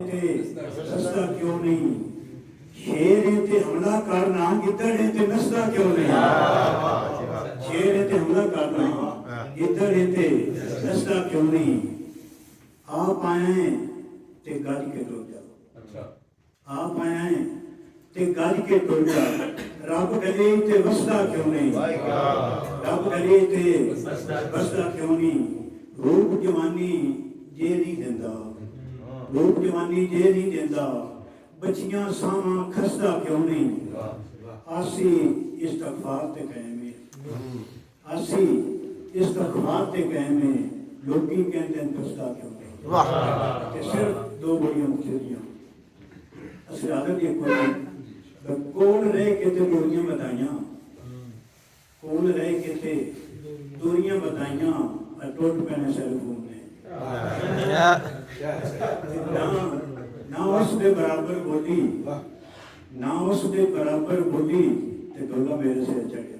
ते सस्ता क्यों नहीं, शेर ते हमला करना गिद्दड़ ते नसदा क्यों नहीं, शेर ते हमला करना गिद्दड़ ते नसदा क्यों नहीं। आप आए ते गज के टुर जाओ, आप आए ते गज के टुर जाओ। रब गले ते वसदा क्यों नहीं, रब गले ते वसदा क्यों नहीं। रूप जवानी जे नहीं देंदा, रूप जवानी जे नहीं देंदा, बच्चियां सावां खसदा क्यों नहीं। आसी इस्तगफार ते कायम है, आसी इस्तगफार ते कायम है, लोकी कहते हैं फसदा क्यों नहीं। ते सिर्फ दो बड़ियां मुक्तियां असि आदत ये कोल रह के ते दूरियां बताइयां, कोल रह के ते दूरियां बताइयां, टुट पैने सेलफोन ने ना उसके बराबर बोली, ना उसके बराबर बोली ते डोला मेरे सिर चढ़े।